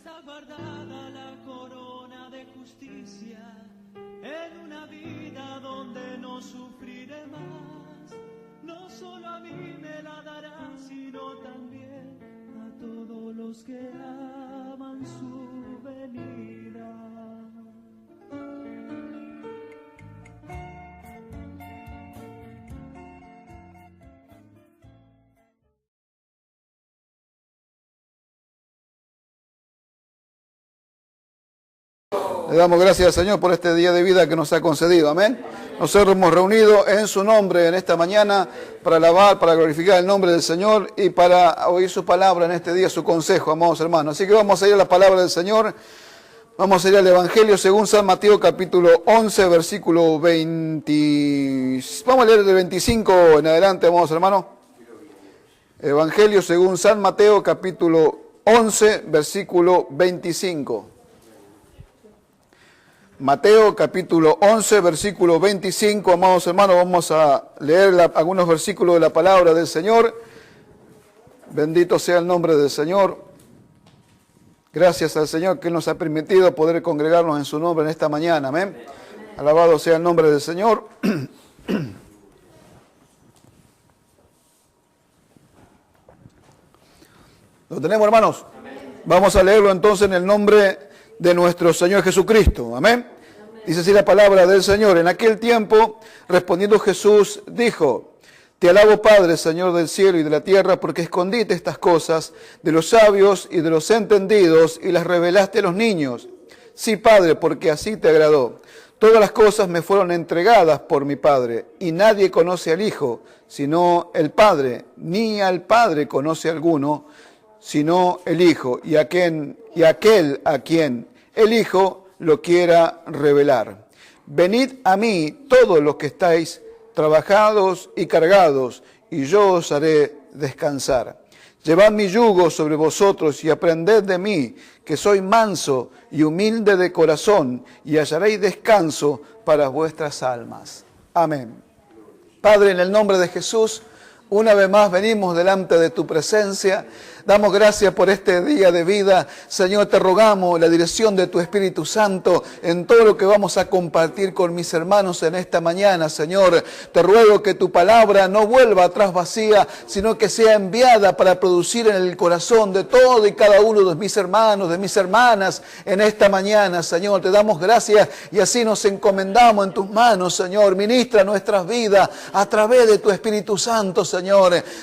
está guardada la corona de justicia en una vida donde no sufriré más. No solo a mí me la dará, sino también a todos los que aman su venida. Le damos gracias al Señor por este día de vida que nos ha concedido, amén. Nos hemos reunido en su nombre en esta mañana para alabar, para glorificar el nombre del Señor y para oír su palabra en este día, su consejo, amados hermanos. Así que vamos a ir a la palabra del Señor, vamos a ir al Evangelio según San Mateo capítulo 11, versículo 20. Vamos a leer del 25 en adelante, amados hermanos. Evangelio según San Mateo capítulo 11, versículo 25. Mateo capítulo 11, versículo 25, amados hermanos, vamos a leer algunos versículos de la palabra del Señor. Bendito sea el nombre del Señor. Gracias al Señor que nos ha permitido poder congregarnos en su nombre en esta mañana, amén. Alabado sea el nombre del Señor. ¿Lo tenemos, hermanos? Vamos a leerlo entonces en el nombre de nuestro Señor Jesucristo. Amén. Dice así la palabra del Señor. En aquel tiempo, respondiendo Jesús, dijo: Te alabo, Padre, Señor del cielo y de la tierra, porque escondiste estas cosas de los sabios y de los entendidos y las revelaste a los niños. Sí, Padre, porque así te agradó. Todas las cosas me fueron entregadas por mi Padre, y nadie conoce al Hijo, sino el Padre, ni al Padre conoce alguno, sino el Hijo, y aquel a quien el Hijo lo quiera revelar. Venid a mí todos los que estáis trabajados y cargados, y yo os haré descansar. Llevad mi yugo sobre vosotros y aprended de mí, que soy manso y humilde de corazón, y hallaréis descanso para vuestras almas. Amén. Padre, en el nombre de Jesús, una vez más venimos delante de tu presencia. Damos gracias por este día de vida. Señor, te rogamos la dirección de tu Espíritu Santo en todo lo que vamos a compartir con mis hermanos en esta mañana, Señor. Te ruego que tu palabra no vuelva atrás vacía, sino que sea enviada para producir en el corazón de todo y cada uno de mis hermanos, de mis hermanas en esta mañana, Señor. Te damos gracias y así nos encomendamos en tus manos, Señor. Ministra nuestras vidas a través de tu Espíritu Santo, Señor.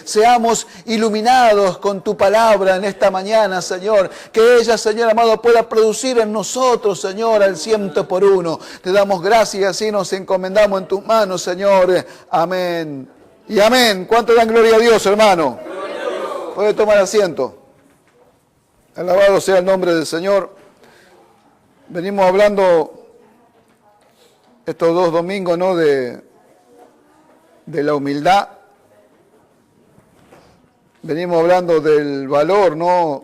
Seamos iluminados con tu palabra en esta mañana, Señor, que ella, Señor amado, pueda producir en nosotros, Señor, al 100%. Te damos gracias y así nos encomendamos en tus manos, Señor. Amén y amén. ¿Cuánto dan gloria a Dios, hermano? Puede tomar asiento. Alabado sea el nombre del Señor. Venimos hablando estos 2 domingos, ¿no?, de la humildad. Venimos hablando del valor, ¿no?,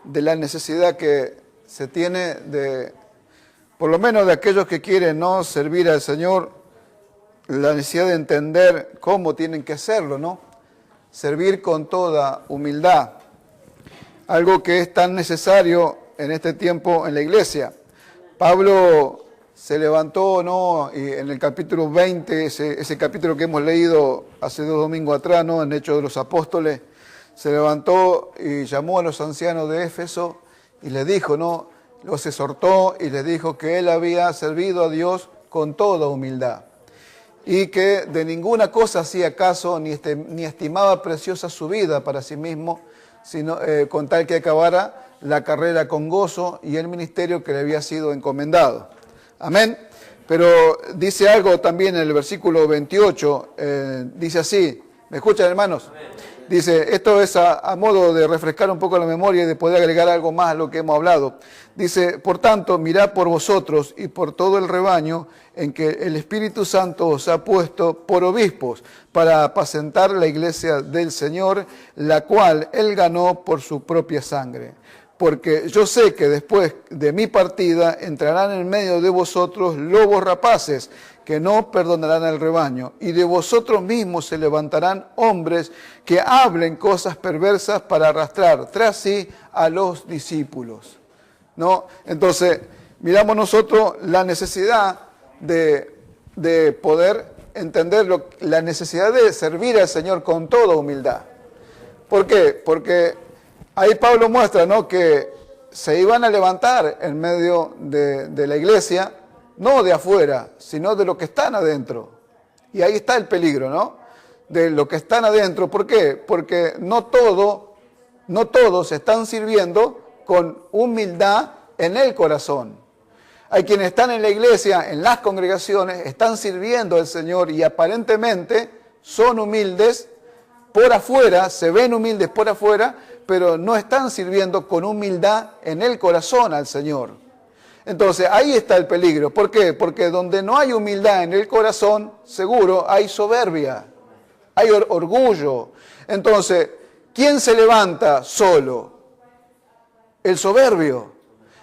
de la necesidad que se tiene de, por lo menos de aquellos que quieren, ¿no?, servir al Señor, la necesidad de entender cómo tienen que hacerlo, ¿no? Servir con toda humildad, algo que es tan necesario en este tiempo en la iglesia. Pablo se levantó, ¿no?, y en el capítulo 20, ese capítulo que hemos leído hace 2 domingos atrás, ¿no?, en Hechos de los Apóstoles, se levantó y llamó a los ancianos de Éfeso y les dijo, ¿no?, los exhortó y les dijo que él había servido a Dios con toda humildad y que de ninguna cosa hacía caso ni estimaba preciosa su vida para sí mismo, sino con tal que acabara la carrera con gozo y el ministerio que le había sido encomendado. Amén. Pero dice algo también en el versículo 28, dice así, ¿me escuchan, hermanos? Amén. Dice, esto es a modo de refrescar un poco la memoria y de poder agregar algo más a lo que hemos hablado. Dice, por tanto, mirad por vosotros y por todo el rebaño en que el Espíritu Santo os ha puesto por obispos para apacentar la iglesia del Señor, la cual Él ganó por su propia sangre. Porque yo sé que después de mi partida entrarán en medio de vosotros lobos rapaces, que no perdonarán al rebaño, y de vosotros mismos se levantarán hombres que hablen cosas perversas para arrastrar tras sí a los discípulos. ¿no? Entonces, miramos nosotros la necesidad de poder entender la necesidad de servir al Señor con toda humildad. ¿Por qué? Porque ahí Pablo muestra, ¿no?, que se iban a levantar en medio de la iglesia, no de afuera, sino de los que están adentro. Y ahí está el peligro, ¿no?, de los que están adentro. ¿Por qué? Porque no todos están sirviendo con humildad en el corazón. Hay quienes están en la iglesia, en las congregaciones, están sirviendo al Señor y aparentemente son humildes por afuera, se ven humildes por afuera, pero no están sirviendo con humildad en el corazón al Señor. Entonces, ahí está el peligro. ¿Por qué? Porque donde no hay humildad en el corazón, seguro hay soberbia, hay orgullo. Entonces, ¿quién se levanta solo? El soberbio,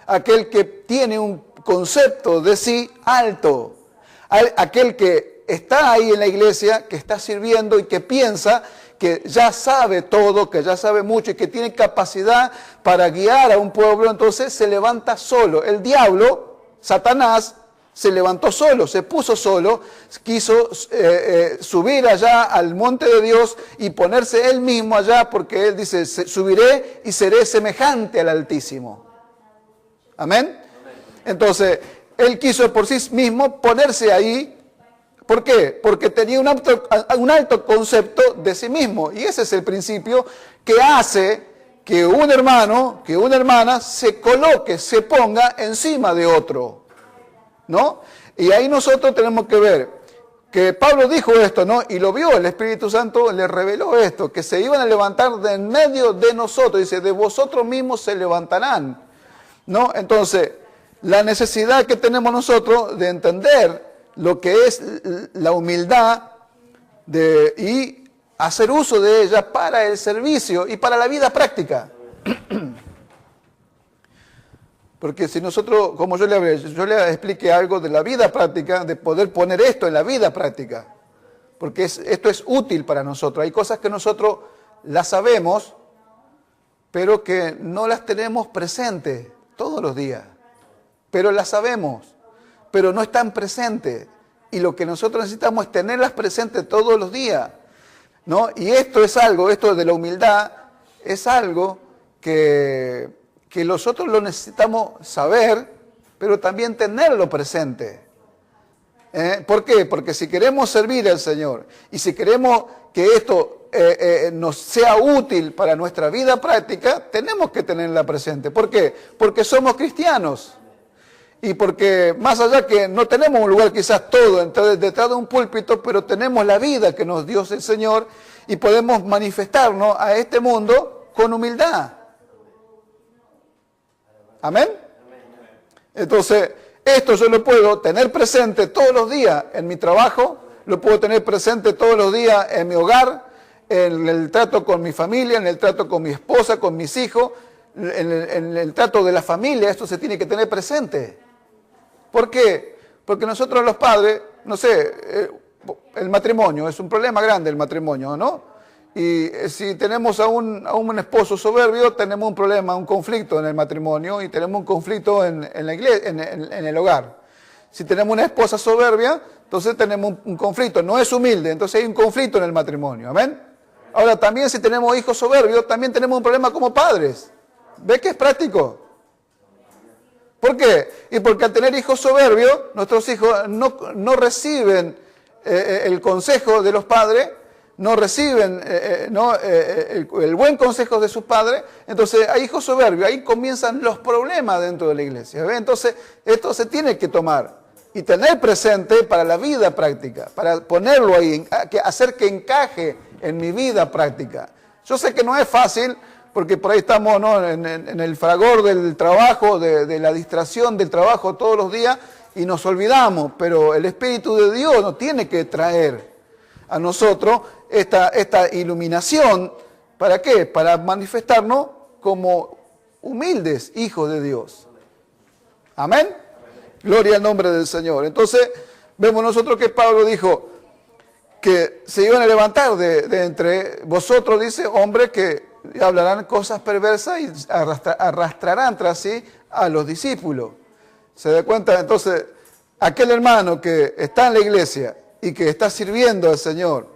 aquel que tiene un concepto de sí alto, aquel que está ahí en la iglesia, que está sirviendo y que piensa que ya sabe todo, que ya sabe mucho y que tiene capacidad para guiar a un pueblo, entonces se levanta solo. El diablo, Satanás, se levantó solo, se puso solo, quiso subir allá al monte de Dios y ponerse él mismo allá, porque él dice, subiré y seré semejante al Altísimo. Amén. Entonces, él quiso por sí mismo ponerse ahí. ¿Por qué? Porque tenía un alto concepto de sí mismo. Y ese es el principio que hace que un hermano, que una hermana se coloque, se ponga encima de otro, ¿no? Y ahí nosotros tenemos que ver que Pablo dijo esto, ¿no? Y lo vio, el Espíritu Santo le reveló esto, que se iban a levantar de en medio de nosotros. Dice, de vosotros mismos se levantarán, ¿no? Entonces, la necesidad que tenemos nosotros de entender lo que es la humildad y hacer uso de ella para el servicio y para la vida práctica. Porque si nosotros, como yo le expliqué algo de la vida práctica, de poder poner esto en la vida práctica, porque esto es útil para nosotros. Hay cosas que nosotros las sabemos, pero que no las tenemos presentes todos los días. Pero las sabemos, pero no están presentes. Y lo que nosotros necesitamos es tenerlas presentes todos los días, ¿no? Y esto de la humildad, es algo que nosotros lo necesitamos saber, pero también tenerlo presente. ¿Por qué? Porque si queremos servir al Señor y si queremos que esto nos sea útil para nuestra vida práctica, tenemos que tenerla presente. ¿Por qué? Porque somos cristianos. Y porque más allá que no tenemos un lugar quizás todo detrás de un púlpito, pero tenemos la vida que nos dio el Señor y podemos manifestarnos a este mundo con humildad. ¿Amén? Entonces, esto yo lo puedo tener presente todos los días en mi trabajo, lo puedo tener presente todos los días en mi hogar, en el trato con mi familia, en el trato con mi esposa, con mis hijos, en el trato de la familia. Esto se tiene que tener presente. ¿Por qué? Porque nosotros los padres, no sé, el matrimonio, es un problema grande el matrimonio, ¿no? Y si tenemos a un esposo soberbio, tenemos un problema, un conflicto en el matrimonio y tenemos un conflicto en la iglesia, en el hogar. Si tenemos una esposa soberbia, entonces tenemos un conflicto, no es humilde, entonces hay un conflicto en el matrimonio, ¿amén? Ahora también si tenemos hijos soberbios, también tenemos un problema como padres. ¿Ves que es práctico? ¿Por qué? Y porque al tener hijos soberbios, nuestros hijos no reciben el consejo de los padres, no reciben el buen consejo de sus padres, entonces hay hijos soberbios, ahí comienzan los problemas dentro de la iglesia. ¿Ve? Entonces esto se tiene que tomar y tener presente para la vida práctica, para ponerlo ahí, hacer que encaje en mi vida práctica. Yo sé que no es fácil, porque por ahí estamos, ¿no?, en el fragor del trabajo, de la distracción del trabajo todos los días y nos olvidamos, pero el Espíritu de Dios nos tiene que traer a nosotros esta iluminación. ¿Para qué? Para manifestarnos como humildes hijos de Dios. Amén. Gloria al nombre del Señor. Entonces, vemos nosotros que Pablo dijo que se iban a levantar de entre vosotros, dice, hombres que y hablarán cosas perversas y arrastrarán tras sí a los discípulos. ¿Se da cuenta? Entonces, aquel hermano que está en la iglesia y que está sirviendo al Señor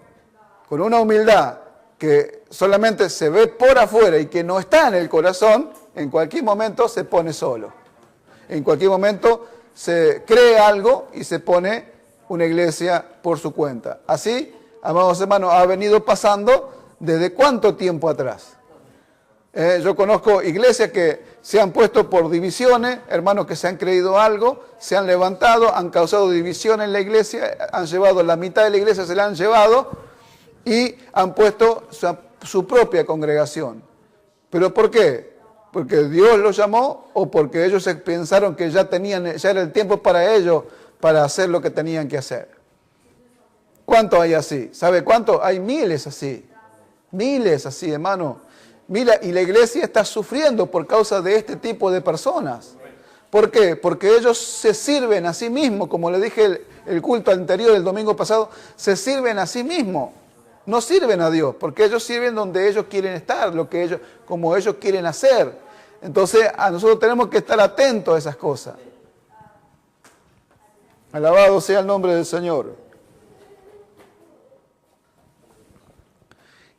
con una humildad que solamente se ve por afuera y que no está en el corazón, en cualquier momento se pone solo. En cualquier momento se cree algo y se pone una iglesia por su cuenta. Así, amados hermanos, ha venido pasando desde cuánto tiempo atrás. Yo conozco iglesias que se han puesto por divisiones, hermanos que se han creído algo, se han levantado, han causado división en la iglesia, han llevado la mitad de la iglesia, se la han llevado y han puesto su propia congregación. ¿Pero por qué? ¿Porque Dios los llamó o porque ellos pensaron que ya era el tiempo para ellos para hacer lo que tenían que hacer? ¿Cuánto hay así? ¿Sabe cuánto? Hay miles así, hermano. Mira, y la iglesia está sufriendo por causa de este tipo de personas. ¿Por qué? Porque ellos se sirven a sí mismos, como le dije el culto anterior, el domingo pasado, se sirven a sí mismos. No sirven a Dios, porque ellos sirven donde ellos quieren estar, como ellos quieren hacer. Entonces, a nosotros tenemos que estar atentos a esas cosas. Alabado sea el nombre del Señor.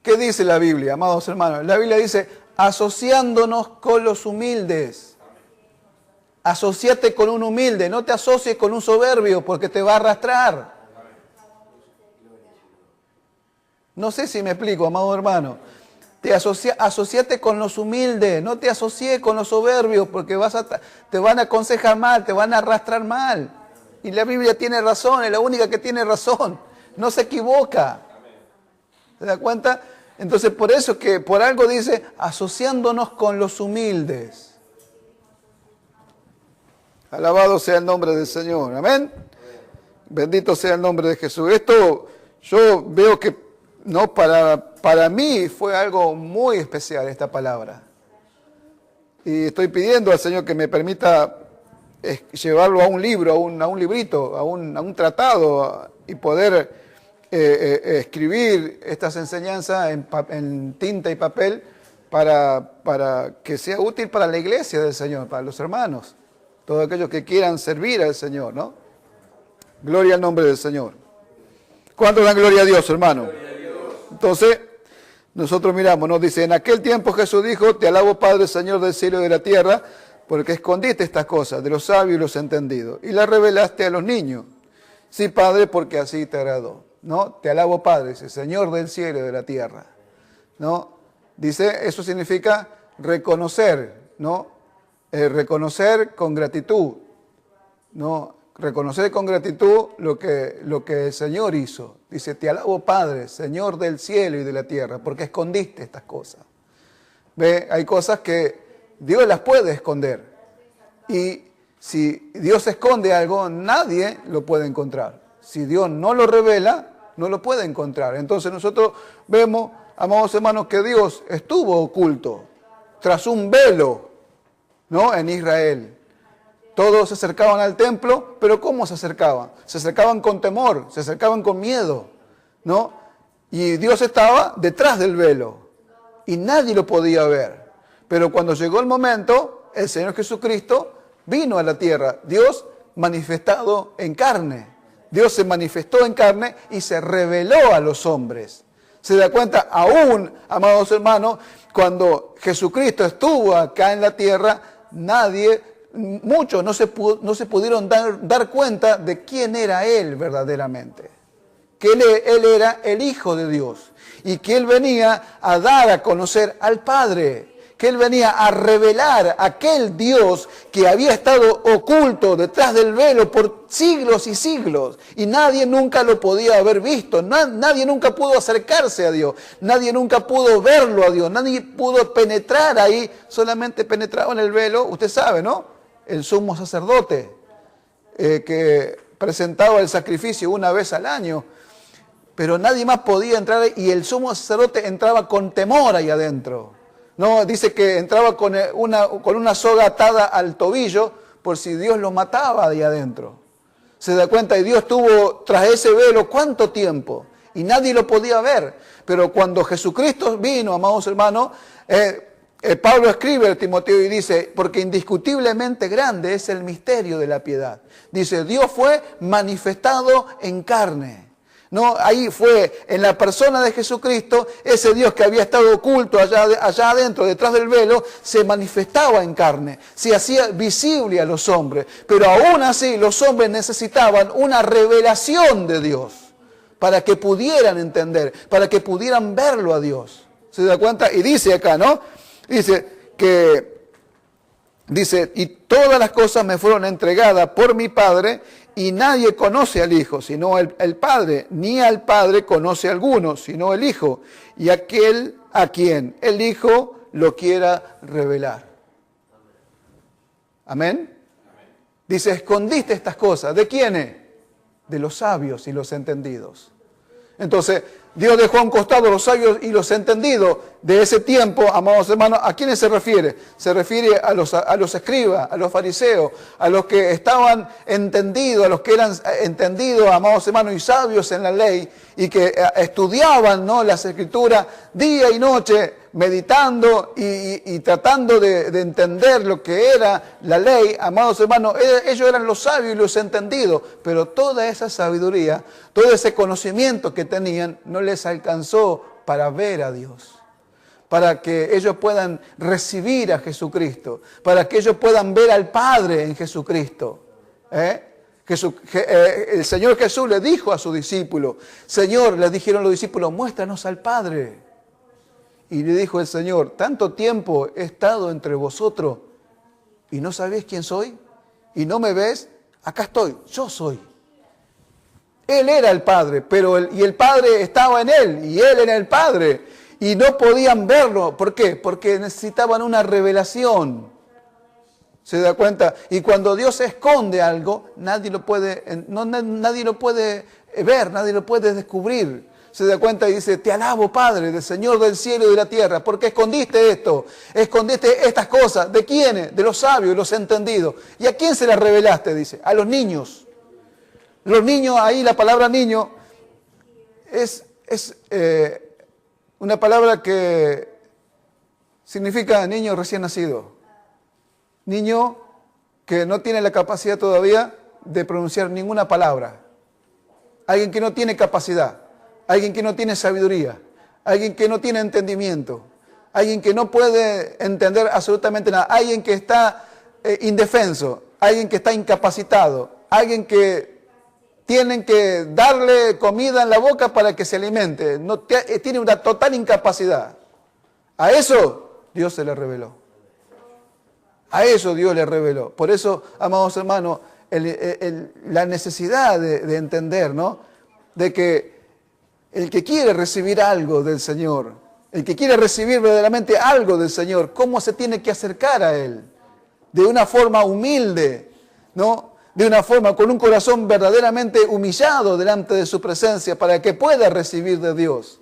¿Qué dice la Biblia, amados hermanos? La Biblia dice, asociándonos con los humildes. Asociate con un humilde, no te asocies con un soberbio porque te va a arrastrar. No sé si me explico, amado hermano. Asociate con los humildes, no te asocies con los soberbios porque te van a aconsejar mal, te van a arrastrar mal. Y la Biblia tiene razón, es la única que tiene razón, no se equivoca. ¿Se da cuenta? Entonces por eso que por algo dice, asociándonos con los humildes. Alabado sea el nombre del Señor, amén. Bendito sea el nombre de Jesús. Esto yo veo que no para mí fue algo muy especial esta palabra. Y estoy pidiendo al Señor que me permita llevarlo a un libro, a un librito, a un tratado y poder escribir estas enseñanzas en tinta y papel para que sea útil para la iglesia del Señor, para los hermanos, todos aquellos que quieran servir al Señor, ¿no? Gloria al nombre del Señor. ¿Cuánto dan gloria a Dios, hermano? Gloria a Dios. Entonces, nosotros miramos, nos dice, en aquel tiempo Jesús dijo, te alabo Padre, Señor del cielo y de la tierra, porque escondiste estas cosas de los sabios y los entendidos, y las revelaste a los niños. Sí, Padre, porque así te agradó. ¿No? Te alabo, Padre, dice, Señor del cielo y de la tierra. ¿No? Dice, eso significa reconocer, ¿no? Reconocer con gratitud, ¿no? Reconocer con gratitud lo que el Señor hizo. Dice, te alabo, Padre, Señor del cielo y de la tierra, porque escondiste estas cosas. ¿Ve? Hay cosas que Dios las puede esconder. Y si Dios esconde algo, nadie lo puede encontrar. Si Dios no lo revela, no lo puede encontrar. Entonces nosotros vemos, amados hermanos, que Dios estuvo oculto tras un velo, ¿no? En Israel. Todos se acercaban al templo, pero ¿cómo se acercaban? Se acercaban con temor, se acercaban con miedo, ¿no? Y Dios estaba detrás del velo y nadie lo podía ver. Pero cuando llegó el momento, el Señor Jesucristo vino a la tierra, Dios manifestado en carne. Dios se manifestó en carne y se reveló a los hombres. ¿Se da cuenta? Aún, amados hermanos, cuando Jesucristo estuvo acá en la tierra, muchos no se pudieron dar cuenta de quién era Él verdaderamente. Que Él era el Hijo de Dios y que Él venía a dar a conocer al Padre. Que Él venía a revelar aquel Dios que había estado oculto detrás del velo por siglos y siglos. Y nadie nunca lo podía haber visto. Nadie nunca pudo acercarse a Dios. Nadie nunca pudo verlo a Dios. Nadie pudo penetrar ahí. Solamente penetraba en el velo, usted sabe, ¿no? El sumo sacerdote que presentaba el sacrificio una vez al año. Pero nadie más podía entrar y el sumo sacerdote entraba con temor ahí adentro. No, dice que entraba con una soga atada al tobillo por si Dios lo mataba ahí adentro. Se da cuenta, y Dios estuvo tras ese velo ¿cuánto tiempo? Y nadie lo podía ver. Pero cuando Jesucristo vino, amados hermanos, Pablo escribe a Timoteo y dice, porque indiscutiblemente grande es el misterio de la piedad. Dice, Dios fue manifestado en carne. No, ahí fue en la persona de Jesucristo, ese Dios que había estado oculto allá adentro, detrás del velo, se manifestaba en carne, se hacía visible a los hombres. Pero aún así los hombres necesitaban una revelación de Dios para que pudieran entender, para que pudieran verlo a Dios. ¿Se da cuenta? Y dice acá, ¿no? Dice, y todas las cosas me fueron entregadas por mi Padre, y nadie conoce al Hijo, sino el Padre, ni al Padre conoce a alguno, sino el Hijo, y aquel a quien el Hijo lo quiera revelar. ¿Amén? Dice, escondiste estas cosas. ¿De quiénes? De los sabios y los entendidos. Entonces, Dios dejó a un costado los sabios y los entendidos de ese tiempo, amados hermanos. ¿A quiénes se refiere? Se refiere a los escribas, a los fariseos, a los que estaban entendidos, a los que eran entendidos, amados hermanos, y sabios en la ley, y que estudiaban, ¿no?, las escrituras día y noche, meditando y tratando de entender lo que era la ley. Amados hermanos, ellos eran los sabios y los entendidos, pero toda esa sabiduría, todo ese conocimiento que tenían, no les alcanzó para ver a Dios, para que ellos puedan recibir a Jesucristo, para que ellos puedan ver al Padre en Jesucristo. El Señor Jesús le dijo a sus discípulos, Señor, le dijeron los discípulos, muéstranos al Padre. Y le dijo el Señor, tanto tiempo he estado entre vosotros y no sabéis quién soy, y no me ves, acá estoy, yo soy. Él era el Padre, y el Padre estaba en Él, y Él era el Padre, y no podían verlo. ¿Por qué? Porque necesitaban una revelación. ¿Se da cuenta? Y cuando Dios esconde algo, nadie lo puede ver, nadie lo puede descubrir. Se da cuenta y dice, te alabo, Padre, del Señor del cielo y de la tierra, porque escondiste esto, escondiste estas cosas. ¿De quiénes? De los sabios, los entendidos. ¿Y a quién se las revelaste? Dice, a los niños. Los niños, ahí la palabra niño es una palabra que significa niño recién nacido. Niño que no tiene la capacidad todavía de pronunciar ninguna palabra. Alguien que no tiene capacidad. Alguien que no tiene sabiduría, alguien que no tiene entendimiento, alguien que no puede entender absolutamente nada, alguien que está indefenso, alguien que está incapacitado, alguien que tienen que darle comida en la boca para que se alimente, tiene una total incapacidad. A eso Dios se le reveló. A eso Dios le reveló. Por eso, amados hermanos, la necesidad de entender, ¿no?, de que el que quiere recibir algo del Señor, el que quiere recibir verdaderamente algo del Señor, ¿cómo se tiene que acercar a Él? De una forma humilde, ¿no? De una forma con un corazón verdaderamente humillado delante de su presencia para que pueda recibir de Dios.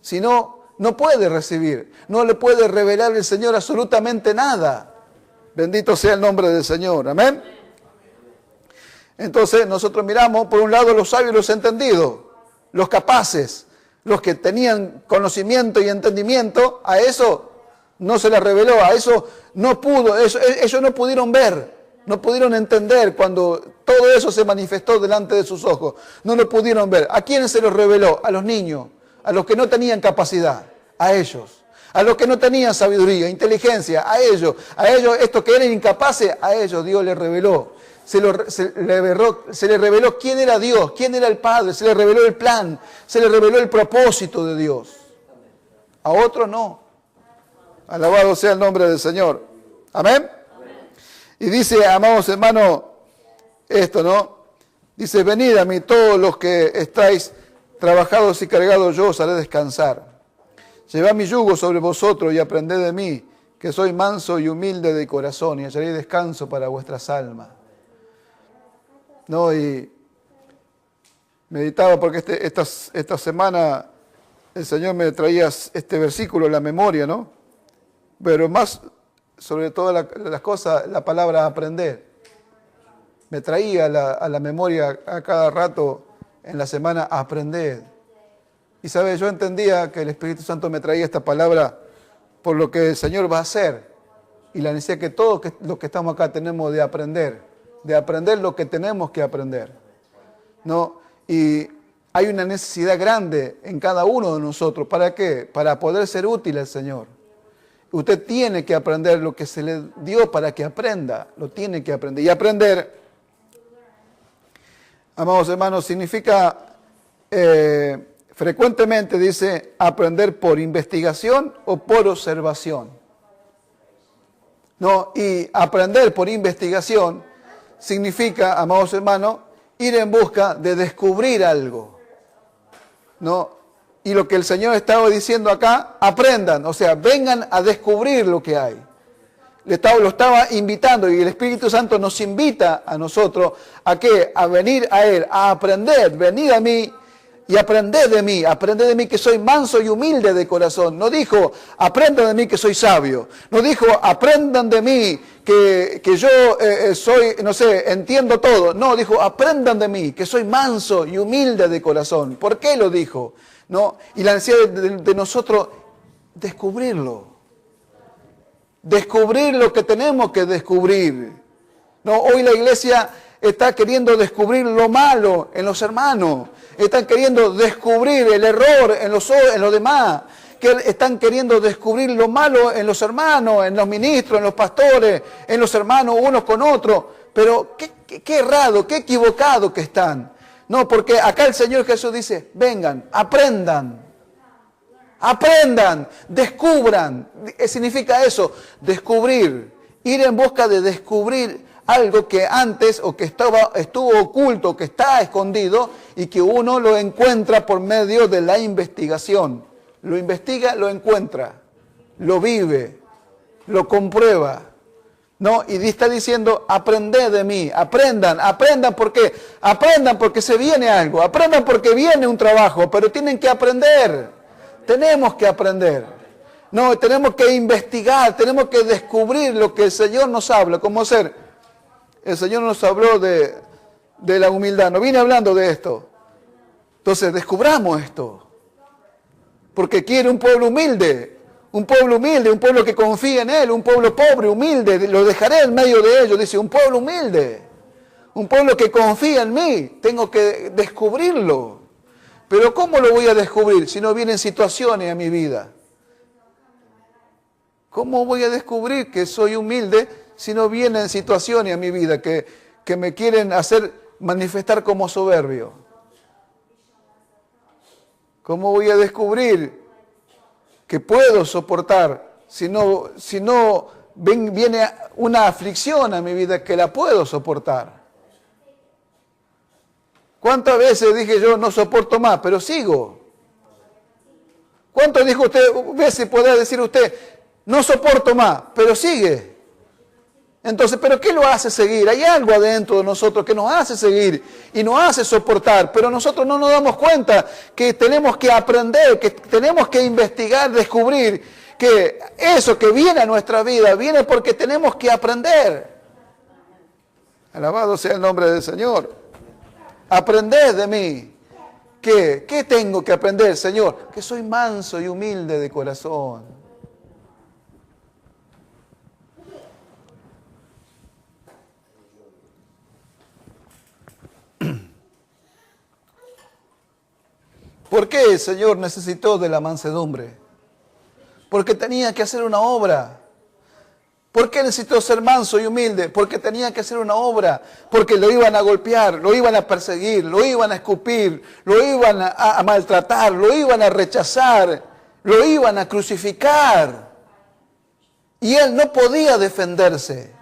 Si no, no puede recibir, no le puede revelar el Señor absolutamente nada. Bendito sea el nombre del Señor, amén. Entonces nosotros miramos por un lado los sabios y los entendidos, los capaces, los que tenían conocimiento y entendimiento. A eso no se les reveló, a eso no pudo, ellos no pudieron ver, no pudieron entender cuando todo eso se manifestó delante de sus ojos, no lo pudieron ver. ¿A quiénes se los reveló? A los niños, a los que no tenían capacidad, a ellos. A los que no tenían sabiduría, inteligencia, a ellos estos que eran incapaces, a ellos Dios les reveló. Se le reveló quién era Dios, quién era el Padre, se le reveló el plan, se le reveló el propósito de Dios. A otros no. Alabado sea el nombre del Señor. Amén. Y dice, amados hermanos, esto, ¿no? Dice, venid a mí todos los que estáis trabajados y cargados, yo os haré descansar. Llevad mi yugo sobre vosotros y aprended de mí, que soy manso y humilde de corazón, y hallaréis descanso para vuestras almas. No, y meditaba porque esta semana el Señor me traía este versículo en la memoria, ¿no? Pero más, sobre todas las cosas, la palabra aprender. Me traía a la memoria a cada rato en la semana aprender. Y, ¿sabes? Yo entendía que el Espíritu Santo me traía esta palabra por lo que el Señor va a hacer. Y la necesidad que todos los que estamos acá tenemos de aprender lo que tenemos que aprender, ¿no? Y hay una necesidad grande en cada uno de nosotros. ¿Para qué? Para poder ser útil al Señor. Usted tiene que aprender lo que se le dio para que aprenda. Lo tiene que aprender. Y aprender, amados hermanos, significa frecuentemente, dice, aprender por investigación o por observación. ¿No? Y aprender por investigación significa, amados hermanos, ir en busca de descubrir algo, ¿no? Y lo que el Señor estaba diciendo acá, aprendan, o sea, vengan a descubrir lo que hay. Lo estaba invitando, y el Espíritu Santo nos invita a nosotros a ¿qué? A venir a Él, a aprender, venid a mí y aprended de mí que soy manso y humilde de corazón. No dijo, aprendan de mí que soy sabio. No dijo, aprendan de mí que yo soy, no sé, entiendo todo. No, dijo, aprendan de mí que soy manso y humilde de corazón. ¿Por qué lo dijo? ¿No? Y la necesidad de nosotros descubrirlo. Descubrir lo que tenemos que descubrir. ¿No? Hoy la iglesia está queriendo descubrir lo malo en los hermanos. Están queriendo descubrir el error en los demás. Están queriendo descubrir lo malo en los hermanos, en los ministros, en los pastores, en los hermanos unos con otros. Pero qué errado, qué equivocado que están. No, porque acá el Señor Jesús dice, vengan, aprendan, descubran. Significa eso, descubrir, ir en busca de descubrir algo que antes o que estuvo oculto, que está escondido y que uno lo encuentra por medio de la investigación. Lo investiga, lo encuentra, lo vive, lo comprueba. ¿No? Y está diciendo, aprended de mí, aprendan, ¿por qué? Aprendan porque se viene algo, aprendan porque viene un trabajo, pero tienen que aprender, tenemos que aprender. No, tenemos que investigar, tenemos que descubrir lo que el Señor nos habla, como ser. El Señor nos habló de la humildad, no viene hablando de esto. Entonces, descubramos esto. Porque quiere un pueblo humilde, un pueblo que confía en Él, un pueblo pobre, humilde, lo dejaré en medio de ellos, dice, un pueblo humilde, un pueblo que confía en mí, tengo que descubrirlo. Pero ¿cómo lo voy a descubrir si no vienen situaciones a mi vida? ¿Cómo voy a descubrir que soy humilde si no vienen situaciones a mi vida que me quieren hacer manifestar como soberbio? ¿Cómo voy a descubrir que puedo soportar si no viene una aflicción a mi vida que la puedo soportar? ¿Cuántas veces dije yo no soporto más, pero sigo? ¿Cuántas veces podrá decir usted no soporto más, pero sigue? Entonces, ¿pero qué lo hace seguir? Hay algo adentro de nosotros que nos hace seguir y nos hace soportar, pero nosotros no nos damos cuenta que tenemos que aprender, que tenemos que investigar, descubrir que eso que viene a nuestra vida viene porque tenemos que aprender. Alabado sea el nombre del Señor. Aprended de mí. ¿Qué tengo que aprender, Señor? Que soy manso y humilde de corazón. ¿Por qué el Señor necesitó de la mansedumbre? Porque tenía que hacer una obra. ¿Por qué necesitó ser manso y humilde? Porque tenía que hacer una obra. Porque lo iban a golpear, lo iban a perseguir, lo iban a escupir, lo iban a maltratar, lo iban a rechazar, lo iban a crucificar. Y él no podía defenderse.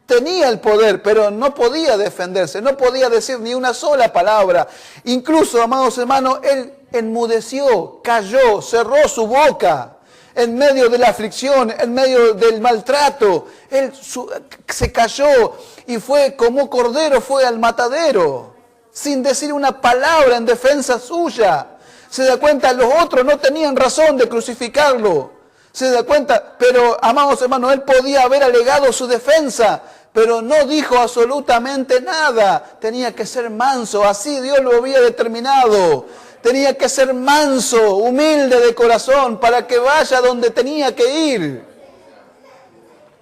Tenía el poder, pero no podía defenderse, no podía decir ni una sola palabra. Incluso, amados hermanos, él enmudeció, cayó, cerró su boca en medio de la aflicción, en medio del maltrato. Él se cayó y fue como cordero, fue al matadero, sin decir una palabra en defensa suya. Se da cuenta, los otros no tenían razón de crucificarlo. Se da cuenta, pero, amados hermanos, él podía haber alegado su defensa, pero no dijo absolutamente nada. Tenía que ser manso, así Dios lo había determinado. tenía que ser manso, humilde de corazón, para que vaya donde tenía que ir.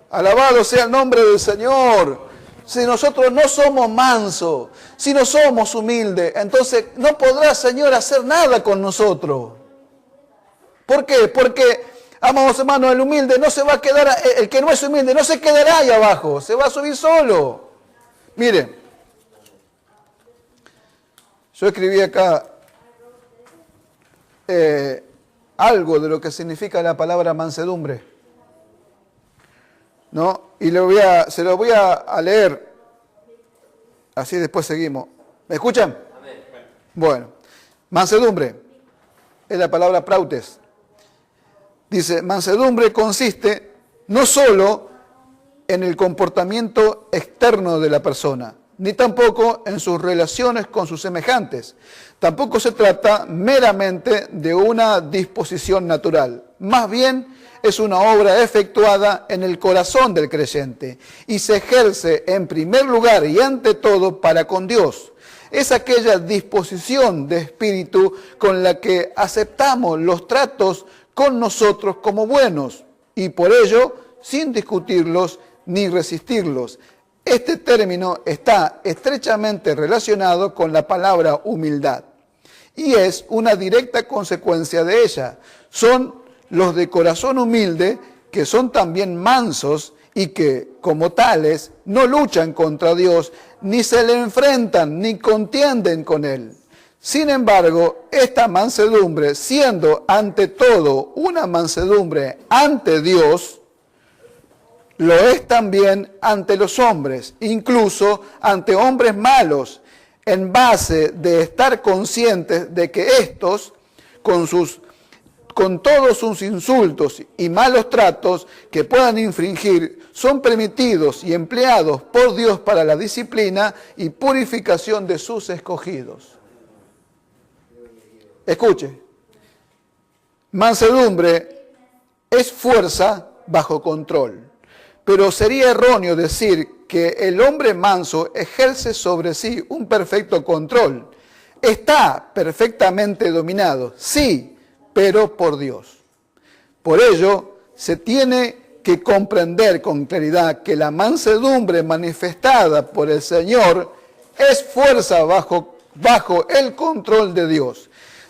Alabado sea el nombre del Señor. Si nosotros no somos mansos, si no somos humildes, entonces no podrá, Señor, hacer nada con nosotros. ¿Por qué? Porque, amados hermanos, el humilde no se va a quedar, el que no es humilde no se quedará ahí abajo, se va a subir solo. Miren, yo escribí acá algo de lo que significa la palabra mansedumbre, ¿no? Y se lo voy a leer, así después seguimos. ¿Me escuchan? Amén. Bueno, mansedumbre es la palabra prautes. Dice, mansedumbre consiste no solo en el comportamiento externo de la persona, ni tampoco en sus relaciones con sus semejantes. Tampoco se trata meramente de una disposición natural. Más bien es una obra efectuada en el corazón del creyente y se ejerce en primer lugar y ante todo para con Dios. Es aquella disposición de espíritu con la que aceptamos los tratos con nosotros como buenos y por ello sin discutirlos ni resistirlos. Este término está estrechamente relacionado con la palabra humildad y es una directa consecuencia de ella. Son los de corazón humilde que son también mansos y que, como tales, no luchan contra Dios, ni se le enfrentan, ni contienden con Él. Sin embargo, esta mansedumbre, siendo ante todo una mansedumbre ante Dios, lo es también ante los hombres, incluso ante hombres malos, en base de estar conscientes de que estos, con todos sus insultos y malos tratos que puedan infringir, son permitidos y empleados por Dios para la disciplina y purificación de sus escogidos. Escuche, mansedumbre es fuerza bajo control, pero sería erróneo decir que el hombre manso ejerce sobre sí un perfecto control. Está perfectamente dominado, sí, pero por Dios. Por ello, se tiene que comprender con claridad que la mansedumbre manifestada por el Señor es fuerza bajo el control de Dios.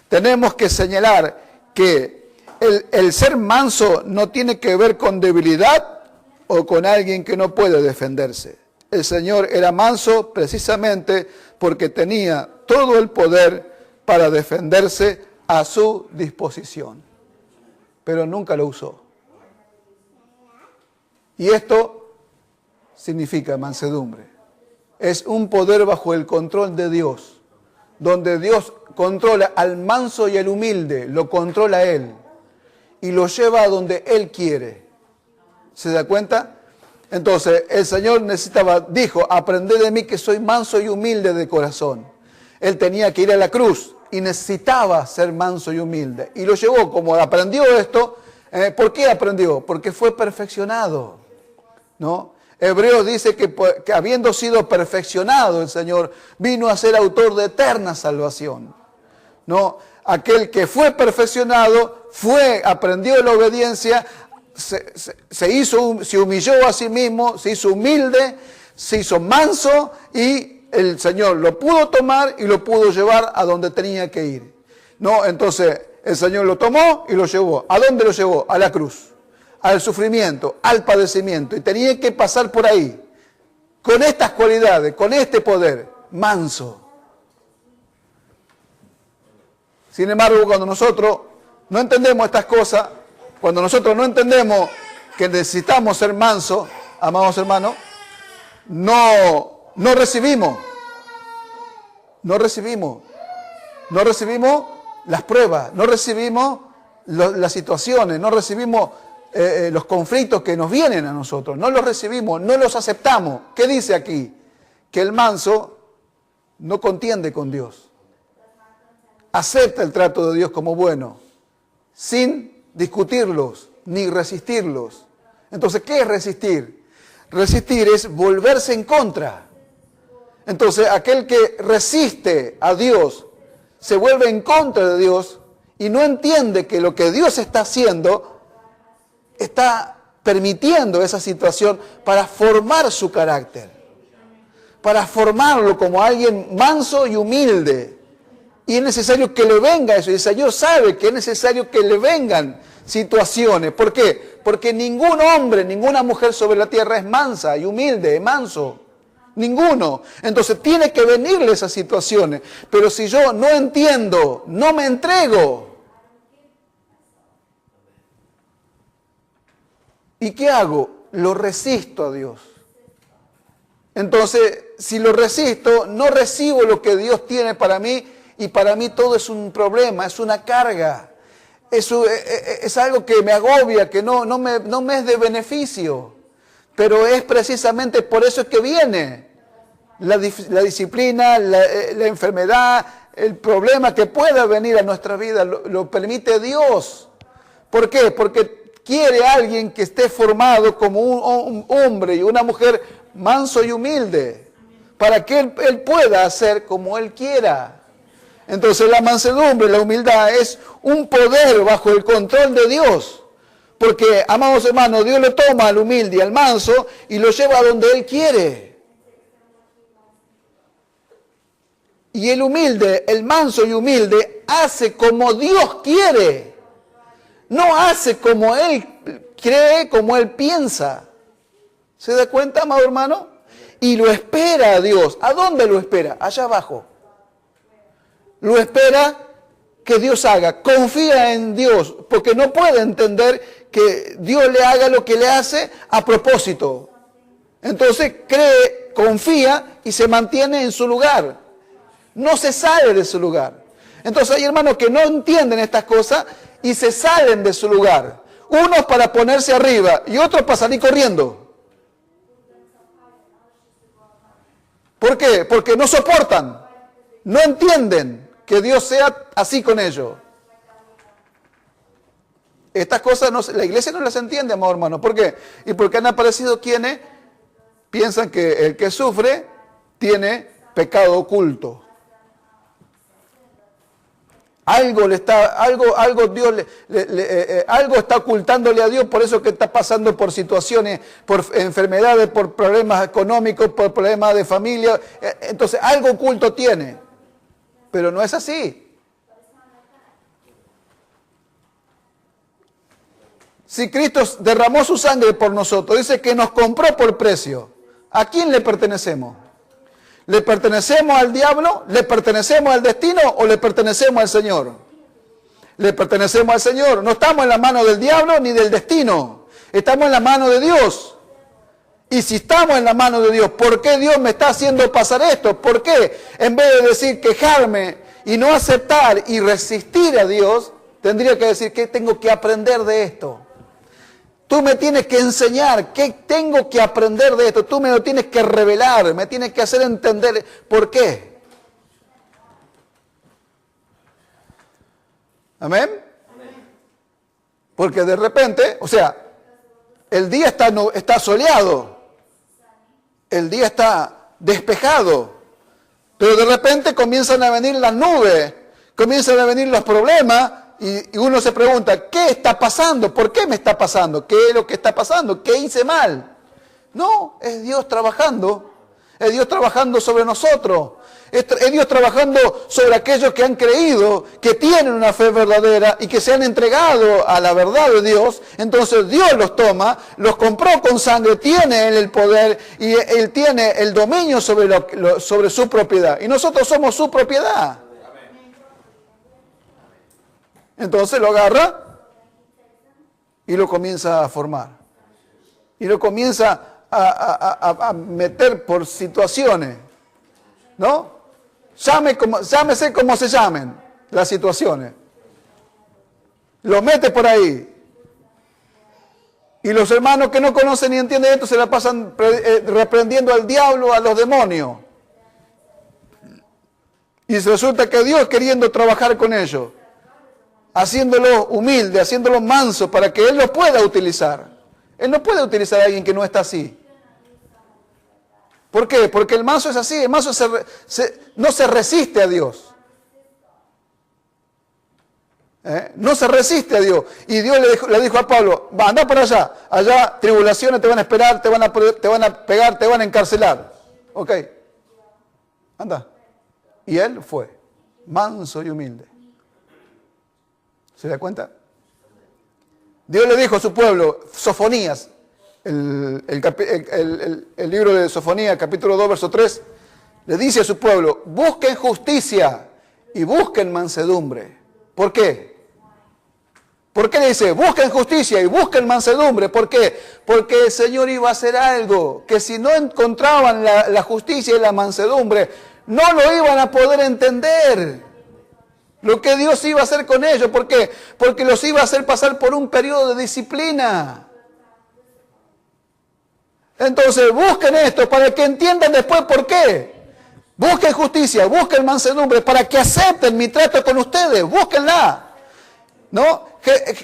Tenemos que señalar que el ser manso no tiene que ver con debilidad o con alguien que no puede defenderse. El Señor era manso precisamente porque tenía todo el poder para defenderse a su disposición, pero nunca lo usó. Y esto significa mansedumbre. Es un poder bajo el control de Dios, donde Dios controla al manso y al humilde, lo controla Él y lo lleva a donde Él quiere. ¿Se da cuenta? Entonces el Señor dijo, aprended de mí que soy manso y humilde de corazón. Él tenía que ir a la cruz y necesitaba ser manso y humilde. Y lo llevó, como aprendió esto. ¿Por qué aprendió? Porque fue perfeccionado, ¿no? Hebreos dice que habiendo sido perfeccionado el Señor, vino a ser autor de eterna salvación, ¿no? Aquel que fue perfeccionado, aprendió la obediencia, se humilló a sí mismo, se hizo humilde, se hizo manso y el Señor lo pudo tomar y lo pudo llevar a donde tenía que ir, ¿no? Entonces el Señor lo tomó y lo llevó. ¿A dónde lo llevó? A la cruz, al sufrimiento, al padecimiento. Y tenía que pasar por ahí, con estas cualidades, con este poder, manso. Sin embargo, cuando nosotros no entendemos estas cosas, cuando nosotros no entendemos que necesitamos ser mansos, amados hermanos, no recibimos las pruebas, no recibimos las situaciones, no recibimos los conflictos que nos vienen a nosotros, no los recibimos, no los aceptamos. ¿Qué dice aquí? Que el manso no contiende con Dios, acepta el trato de Dios como bueno, sin discutirlos ni resistirlos. Entonces, ¿qué es resistir? Resistir es volverse en contra. Entonces, aquel que resiste a Dios se vuelve en contra de Dios y no entiende que lo que Dios está haciendo está permitiendo esa situación para formar su carácter, para formarlo como alguien manso y humilde. Y es necesario que le venga eso. Y el Señor sabe que es necesario que le vengan situaciones. ¿Por qué? Porque ningún hombre, ninguna mujer sobre la tierra es mansa y humilde, manso. Ninguno. Entonces tiene que venirle esas situaciones. Pero si yo no entiendo, no me entrego. ¿Y qué hago? Lo resisto a Dios. Entonces, si lo resisto, no recibo lo que Dios tiene para mí. Y para mí todo es un problema, es una carga. Es algo que me agobia, que no me es de beneficio. Pero es precisamente por eso es que viene la disciplina, la enfermedad, el problema que pueda venir a nuestra vida, lo permite Dios. ¿Por qué? Porque quiere alguien que esté formado como un hombre y una mujer manso y humilde, para que él pueda hacer como Él quiera. Entonces la mansedumbre, la humildad es un poder bajo el control de Dios. Porque, amados hermanos, Dios le toma al humilde y al manso y lo lleva a donde Él quiere. Y el humilde, el manso y humilde, hace como Dios quiere. No hace como Él cree, como Él piensa. ¿Se da cuenta, amado hermano? Y lo espera a Dios. ¿A dónde lo espera? Allá abajo. Lo espera que Dios haga. Confía en Dios, porque no puede entender que Dios le haga lo que le hace a propósito. Entonces cree, confía y se mantiene en su lugar. No se sale de su lugar. Entonces hay hermanos que no entienden estas cosas y se salen de su lugar. Unos para ponerse arriba y otros para salir corriendo. ¿Por qué? Porque no soportan. No entienden que Dios sea así con ellos. Estas cosas la iglesia no las entiende, amado hermano. ¿Por qué? Y porque han aparecido quienes piensan que el que sufre tiene pecado oculto. Algo está ocultándole a Dios, por eso que está pasando por situaciones, por enfermedades, por problemas económicos, por problemas de familia. Entonces algo oculto tiene. Pero no es así. Si Cristo derramó su sangre por nosotros, dice que nos compró por precio. ¿A quién le pertenecemos? ¿Le pertenecemos al diablo? ¿Le pertenecemos al destino o le pertenecemos al Señor? Le pertenecemos al Señor. No estamos en la mano del diablo ni del destino. Estamos en la mano de Dios. Y si estamos en la mano de Dios, ¿por qué Dios me está haciendo pasar esto? ¿Por qué? En vez de decir quejarme y no aceptar y resistir a Dios, tendría que decir que tengo que aprender de esto. Tú me tienes que enseñar qué tengo que aprender de esto. Tú me lo tienes que revelar, me tienes que hacer entender por qué. ¿Amén? Porque de repente, o sea, el día está soleado, el día está despejado, pero de repente comienzan a venir las nubes, comienzan a venir los problemas y uno se pregunta, ¿qué está pasando? ¿Por qué me está pasando? ¿Qué es lo que está pasando? ¿Qué hice mal? No, es Dios trabajando, es Dios trabajando sobre nosotros. Es Dios trabajando sobre aquellos que han creído, que tienen una fe verdadera y que se han entregado a la verdad de Dios. Entonces Dios los toma, los compró con sangre, tiene Él el poder y Él tiene el dominio sobre su propiedad. Y nosotros somos su propiedad. Entonces lo agarra y lo comienza a formar. Y lo comienza a meter por situaciones, ¿no? Llámese como se llamen las situaciones. Lo mete por ahí. Y los hermanos que no conocen ni entienden esto se la pasan reprendiendo al diablo, a los demonios. Y resulta que Dios queriendo trabajar con ellos, haciéndolo humilde, haciéndolo manso para que Él lo pueda utilizar. Él no puede utilizar a alguien que no está así. ¿Por qué? Porque el manso es así, el manso no se resiste a Dios. No se resiste a Dios. Y Dios le dijo a Pablo, va, anda por allá. Allá tribulaciones te van a esperar, te van a pegar, te van a encarcelar. Ok. Anda. Y él fue, manso y humilde. ¿Se da cuenta? Dios le dijo a su pueblo, Sofonías, el libro de Sofonías, capítulo 2, verso 3, le dice a su pueblo, busquen justicia y busquen mansedumbre. ¿Por qué? ¿Por qué le dice, busquen justicia y busquen mansedumbre? ¿Por qué? Porque el Señor iba a hacer algo, que si no encontraban la justicia y la mansedumbre, no lo iban a poder entender. Lo que Dios iba a hacer con ellos. ¿Por qué? Porque los iba a hacer pasar por un periodo de disciplina. Entonces busquen esto para que entiendan después por qué. Busquen justicia, busquen mansedumbre para que acepten mi trato con ustedes. Búsquenla. ¿No?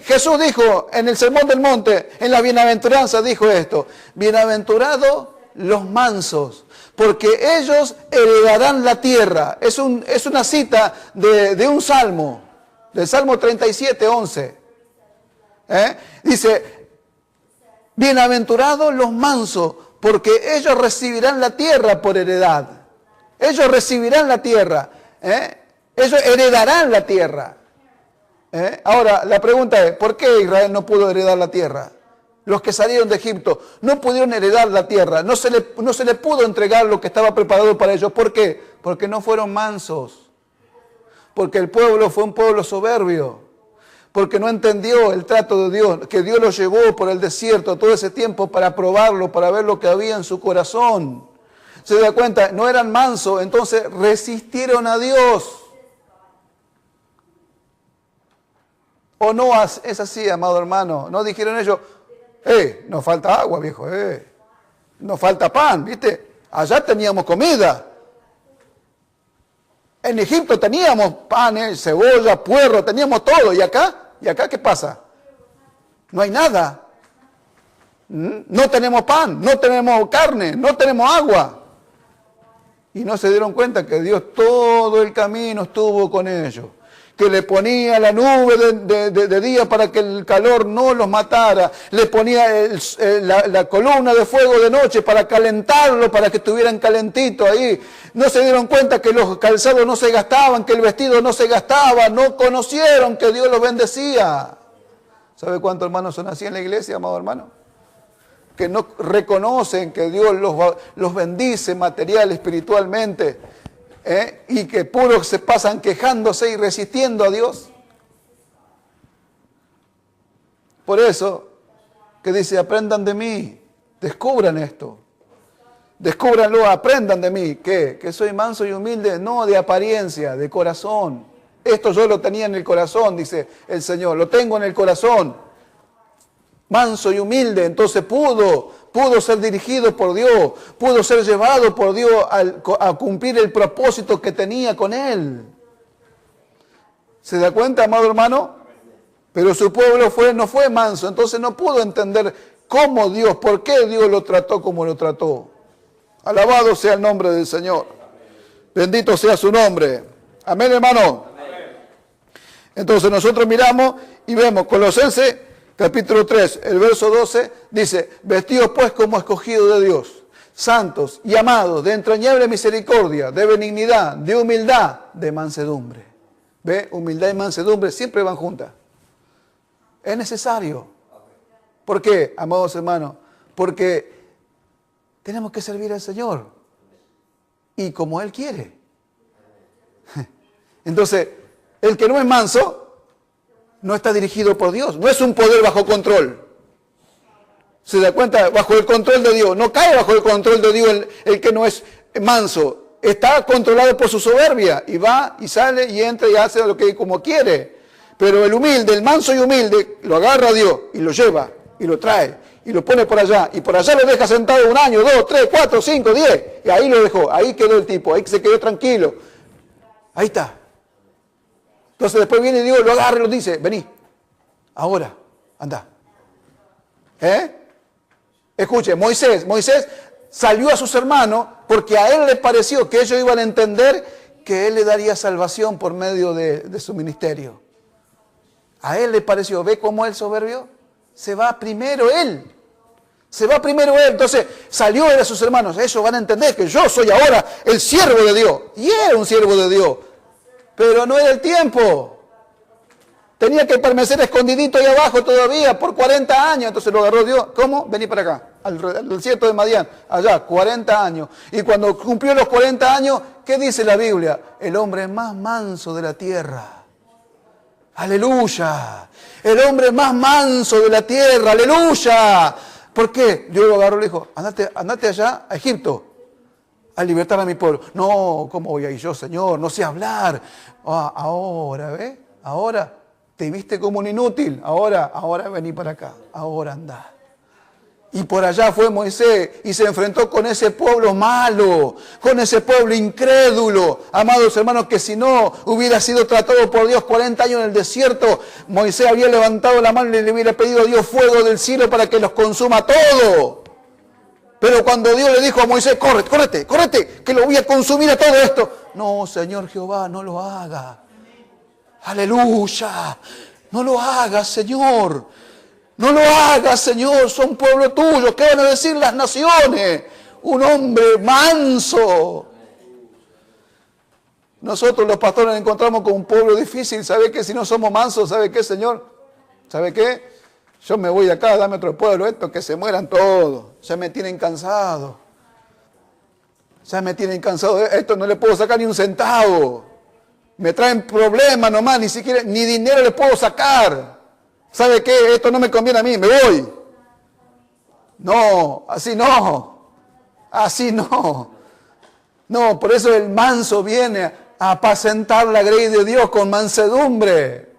Jesús dijo en el Sermón del Monte, en la bienaventuranza dijo esto, bienaventurados los mansos, porque ellos heredarán la tierra. Es una cita de un salmo, del Salmo 37, 11. Dice, bienaventurados los mansos, porque ellos recibirán la tierra por heredad. Ellos recibirán la tierra. Ellos heredarán la tierra. Ahora, la pregunta es, ¿por qué Israel no pudo heredar la tierra? Los que salieron de Egipto no pudieron heredar la tierra, no se le pudo entregar lo que estaba preparado para ellos. ¿Por qué? Porque no fueron mansos, porque el pueblo fue un pueblo soberbio, porque no entendió el trato de Dios, que Dios los llevó por el desierto todo ese tiempo para probarlo, para ver lo que había en su corazón. ¿Se da cuenta? No eran mansos, entonces resistieron a Dios. ¿O no es así, amado hermano? ¿No dijeron ellos, nos falta agua, viejo, nos falta pan, ¿viste? Allá teníamos comida. En Egipto teníamos pan, cebolla, puerro, teníamos todo. ¿Y acá? ¿Y acá qué pasa? No hay nada. No tenemos pan, no tenemos carne, no tenemos agua. Y no se dieron cuenta que Dios todo el camino estuvo con ellos. Que le ponía la nube de día para que el calor no los matara, le ponía la columna de fuego de noche para calentarlo, para que estuvieran calentitos ahí. No se dieron cuenta que los calzados no se gastaban, que el vestido no se gastaba, no conocieron que Dios los bendecía. ¿Sabe cuántos hermanos son así en la iglesia, amado hermano? Que no reconocen que Dios los bendice material, espiritualmente. Y que puros se pasan quejándose y resistiendo a Dios. Por eso que dice, aprendan de mí, descubran esto, descúbranlo, aprendan de mí, que soy manso y humilde, no de apariencia, de corazón. Esto yo lo tenía en el corazón, dice el Señor, lo tengo en el corazón, manso y humilde, entonces pudo ser dirigido por Dios, pudo ser llevado por Dios a cumplir el propósito que tenía con él. ¿Se da cuenta, amado hermano? Pero su pueblo no fue manso, entonces no pudo entender cómo Dios, por qué Dios lo trató como lo trató. Alabado sea el nombre del Señor. Bendito sea su nombre. Amén, hermano. Entonces nosotros miramos y vemos Colosenses capítulo 3, el verso 12, dice, vestidos pues como escogidos de Dios, santos y amados, de entrañable misericordia, de benignidad, de humildad, de mansedumbre. ¿Ve? Humildad y mansedumbre siempre van juntas. Es necesario. ¿Por qué, amados hermanos? Porque tenemos que servir al Señor. Y como Él quiere. Entonces, el que no es manso, no está dirigido por Dios. No es un poder bajo control. ¿Se da cuenta? Bajo el control de Dios. No cae bajo el control de Dios el que no es manso. Está controlado por su soberbia. Y va, y sale, y entra, y hace lo que como quiere. Pero el humilde, el manso y humilde, lo agarra a Dios, y lo lleva, y lo trae, y lo pone por allá. Y por allá lo deja sentado 1 año, 2, 3, 4, 5, 10. Y ahí lo dejó. Ahí quedó el tipo. Ahí se quedó tranquilo. Ahí está. Entonces después viene Dios, lo agarra y lo dice, vení, ahora, anda. Escuche, Moisés salió a sus hermanos porque a él le pareció que ellos iban a entender que él le daría salvación por medio de su ministerio. A él le pareció, ¿ve cómo él soberbio? Se va primero él. Se va primero él. Entonces salió él a sus hermanos. Ellos van a entender que yo soy ahora el siervo de Dios. Y era un siervo de Dios. Pero no era el tiempo. Tenía que permanecer escondidito ahí abajo todavía por 40 años. Entonces lo agarró Dios. ¿Cómo? Vení para acá, al desierto de Madián. Allá, 40 años. Y cuando cumplió los 40 años, ¿qué dice la Biblia? El hombre más manso de la tierra. ¡Aleluya! El hombre más manso de la tierra. ¡Aleluya! ¿Por qué? Dios lo agarró y le dijo, andate allá a Egipto a libertar a mi pueblo. No, ¿cómo voy a ir yo, Señor? No sé hablar. Ahora, ¿ves? Ahora te viste como un inútil. Ahora vení para acá. Ahora anda. Y por allá fue Moisés y se enfrentó con ese pueblo malo, con ese pueblo incrédulo. Amados hermanos, que si no hubiera sido tratado por Dios 40 años en el desierto, Moisés había levantado la mano y le hubiera pedido a Dios fuego del cielo para que los consuma todo. Pero cuando Dios le dijo a Moisés, córrete, que lo voy a consumir a todo esto. No, Señor Jehová, no lo haga. Aleluya. No lo hagas, Señor. No lo hagas, Señor. Son pueblo tuyo. ¿Qué van a decir las naciones? Un hombre manso. Nosotros los pastores nos encontramos con un pueblo difícil. ¿Sabe qué? Si no somos mansos, ¿sabe qué, Señor? ¿Sabe qué? Yo me voy de acá, dame otro pueblo. Estos que se mueran todos. Ya me tienen cansado. Esto no le puedo sacar ni un centavo. Me traen problemas nomás, ni dinero le puedo sacar. ¿Sabe qué? Esto no me conviene a mí, me voy. No, así no. Así no. No, por eso el manso viene a apacentar la grey de Dios con mansedumbre.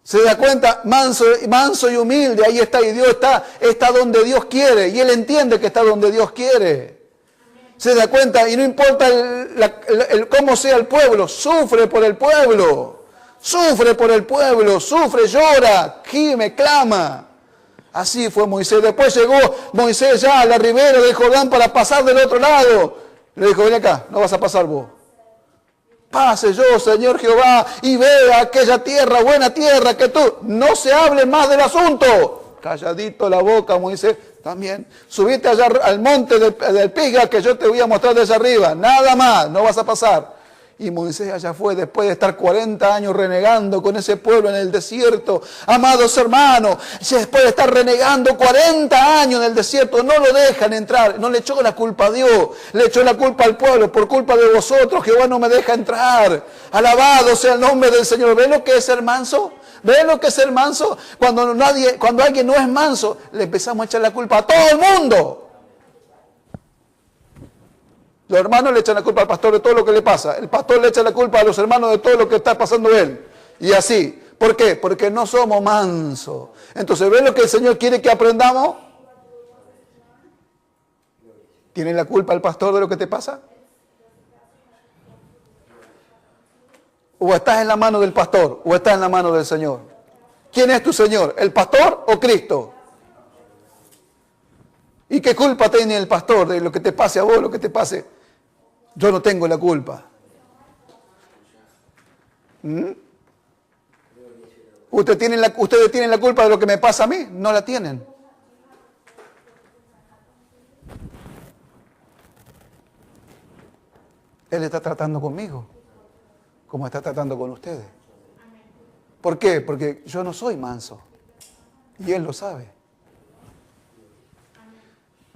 ¿Se da cuenta? Manso y humilde, ahí está. Y Dios está donde Dios quiere. Y Él entiende que está donde Dios quiere. ¿Se da cuenta? Y no importa cómo sea el pueblo, sufre por el pueblo. Sufre, llora, gime, clama. Así fue Moisés. Después llegó Moisés ya a la ribera del Jordán para pasar del otro lado. Le dijo, ven acá, no vas a pasar vos. Pase yo, Señor Jehová, y vea aquella tierra, buena tierra, que tú no se hable más del asunto. Calladito la boca, Moisés, también. Subite allá al monte del Pisga, que yo te voy a mostrar desde arriba. Nada más, no vas a pasar. Y Moisés allá fue después de estar 40 años renegando con ese pueblo en el desierto. Amados hermanos, después de estar renegando 40 años en el desierto, no lo dejan entrar. No le echó la culpa a Dios, le echó la culpa al pueblo. Por culpa de vosotros, Jehová no me deja entrar. Alabado sea el nombre del Señor. ¿Ven lo que es ser manso? ¿Ven lo que es ser manso? Cuando alguien no es manso, le empezamos a echar la culpa a todo el mundo. Los hermanos le echan la culpa al pastor de todo lo que le pasa. El pastor le echa la culpa a los hermanos de todo lo que está pasando él. Y así. ¿Por qué? Porque no somos mansos. Entonces, ¿ven lo que el Señor quiere que aprendamos? ¿Tiene la culpa el pastor de lo que te pasa? O estás en la mano del pastor, o estás en la mano del Señor. ¿Quién es tu Señor? ¿El pastor o Cristo? ¿Y qué culpa tiene el pastor de lo que te pase a vos, lo que te pase? Yo no tengo la culpa. ¿Ustedes tienen la culpa de lo que me pasa a mí? No la tienen. Él está tratando conmigo, como está tratando con ustedes. ¿Por qué? Porque yo no soy manso. Y Él lo sabe.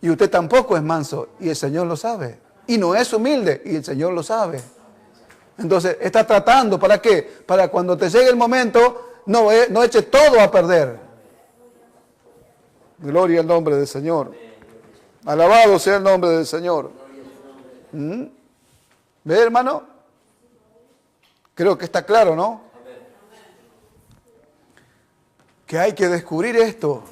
Y usted tampoco es manso. Y el Señor lo sabe. Y no es humilde. Y el Señor lo sabe. Entonces, está tratando. ¿Para qué? Para cuando te llegue el momento, no eches todo a perder. Gloria al nombre del Señor. Alabado sea el nombre del Señor. ¿Ve, hermano? Creo que está claro, ¿no? Que hay que descubrir esto.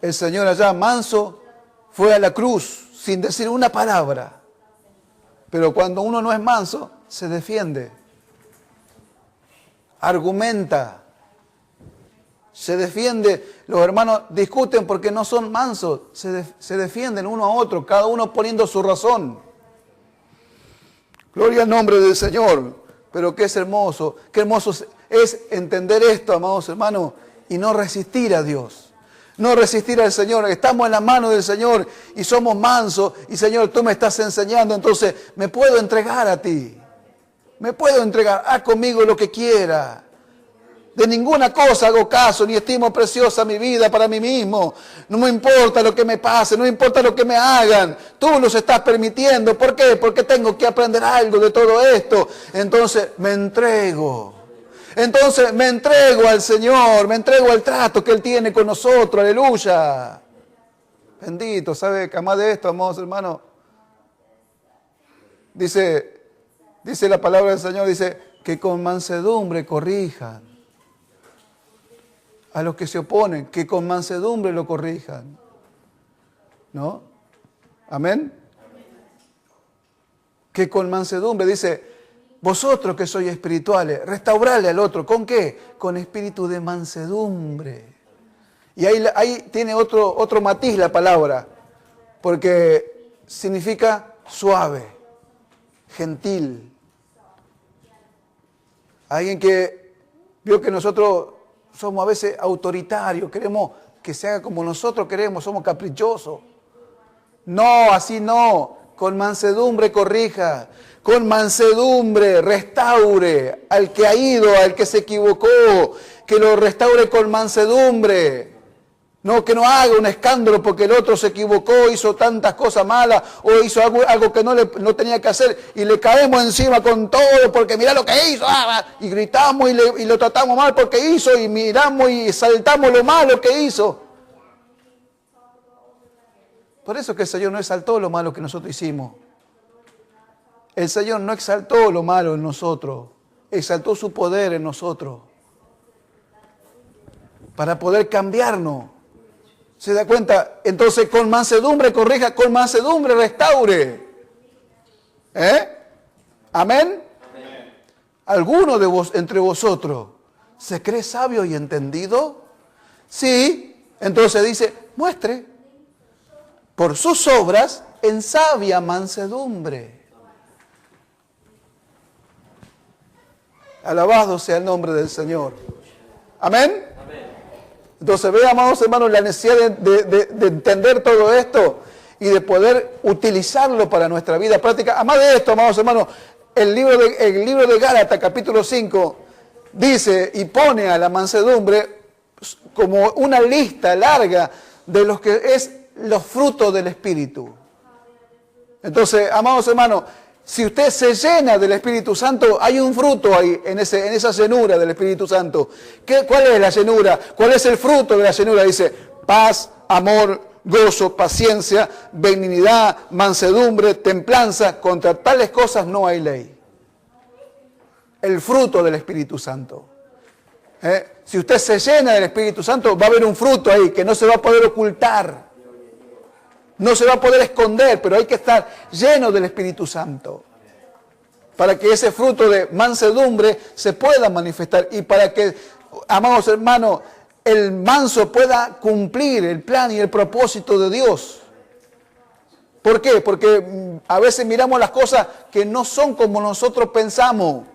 El Señor allá, manso, fue a la cruz sin decir una palabra. Pero cuando uno no es manso, se defiende. Argumenta. Se defiende. Los hermanos discuten porque no son mansos. Se defienden uno a otro, cada uno poniendo su razón. Gloria al nombre del Señor. Pero qué hermoso es entender esto, amados hermanos, y no resistir a Dios. No resistir al Señor. Estamos en la mano del Señor y somos mansos. Y Señor, tú me estás enseñando, entonces me puedo entregar a ti. Me puedo entregar. Haz conmigo lo que quiera. De ninguna cosa hago caso, ni estimo preciosa mi vida para mí mismo. No me importa lo que me pase, no me importa lo que me hagan. Tú los estás permitiendo. ¿Por qué? Porque tengo que aprender algo de todo esto. Entonces me entrego. Entonces me entrego al Señor, me entrego al trato que Él tiene con nosotros. Aleluya. Bendito, ¿sabe? Que además de esto, amados hermanos, dice la palabra del Señor, dice que con mansedumbre corrijan. A los que se oponen, que con mansedumbre lo corrijan. ¿No? ¿Amén? Que con mansedumbre, dice, vosotros que sois espirituales, restaurarle al otro. ¿Con qué? Con espíritu de mansedumbre. Y ahí tiene otro matiz la palabra, porque significa suave, gentil. Alguien que vio que nosotros somos a veces autoritarios, queremos que se haga como nosotros queremos, somos caprichosos. No, así no. Con mansedumbre corrija, con mansedumbre restaure al que ha ido, al que se equivocó, que lo restaure con mansedumbre. No, que no haga un escándalo porque el otro se equivocó, hizo tantas cosas malas o hizo algo que no tenía que hacer y le caemos encima con todo porque mirá lo que hizo, y gritamos y lo tratamos mal porque hizo y miramos y saltamos lo malo que hizo. Por eso que el Señor no exaltó lo malo que nosotros hicimos. El Señor no exaltó lo malo en nosotros, exaltó su poder en nosotros para poder cambiarnos. ¿Se da cuenta? Entonces, con mansedumbre corrija, con mansedumbre restaure. ¿Amén? Amén. ¿Alguno entre vosotros se cree sabio y entendido? Sí. Entonces dice, muestre por sus obras en sabia mansedumbre. Alabado sea el nombre del Señor. Amén. Entonces, vean, amados hermanos, la necesidad de entender todo esto y de poder utilizarlo para nuestra vida práctica. Además de esto, amados hermanos, el libro de Gálatas, capítulo 5, dice y pone a la mansedumbre como una lista larga de los que es los frutos del Espíritu. Entonces, amados hermanos, si usted se llena del Espíritu Santo, hay un fruto ahí, en esa llenura del Espíritu Santo. ¿Cuál es la llenura? ¿Cuál es el fruto de la llenura? Dice, paz, amor, gozo, paciencia, benignidad, mansedumbre, templanza. Contra tales cosas no hay ley. El fruto del Espíritu Santo. Si usted se llena del Espíritu Santo, va a haber un fruto ahí que no se va a poder ocultar. No se va a poder esconder, pero hay que estar lleno del Espíritu Santo para que ese fruto de mansedumbre se pueda manifestar y para que, amados hermanos, el manso pueda cumplir el plan y el propósito de Dios. ¿Por qué? Porque a veces miramos las cosas que no son como nosotros pensamos.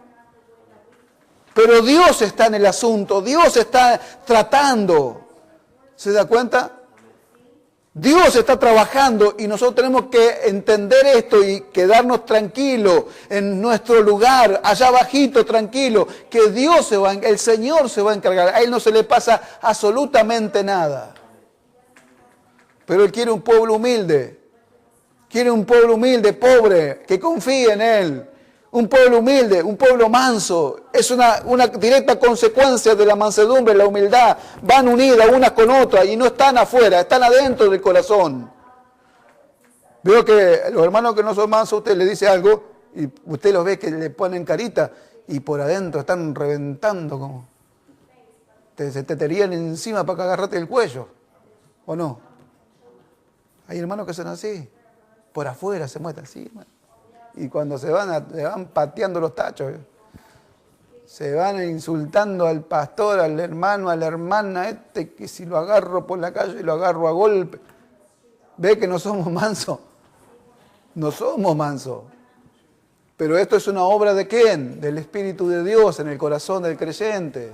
Pero Dios está en el asunto, Dios está tratando. ¿Se da cuenta? Dios está trabajando y nosotros tenemos que entender esto y quedarnos tranquilos en nuestro lugar, allá bajito, tranquilo, que el Señor se va a encargar. A Él no se le pasa absolutamente nada. Pero Él quiere un pueblo humilde, pobre, que confíe en Él. Un pueblo humilde, un pueblo manso, es una directa consecuencia de la mansedumbre, la humildad. Van unidas unas con otras y no están afuera, están adentro del corazón. Veo que los hermanos que no son mansos, usted le dice algo y usted los ve que le ponen carita y por adentro están reventando como... Se te terían encima para que agarrarte el cuello, ¿o no? Hay hermanos que son así, por afuera se muestran así, hermano. Y cuando se van pateando los tachos, se van insultando al pastor, al hermano, a la hermana, que si lo agarro por la calle lo agarro a golpe. Ve que no somos mansos. No somos mansos. Pero esto es una obra ¿de quién? Del Espíritu de Dios en el corazón del creyente.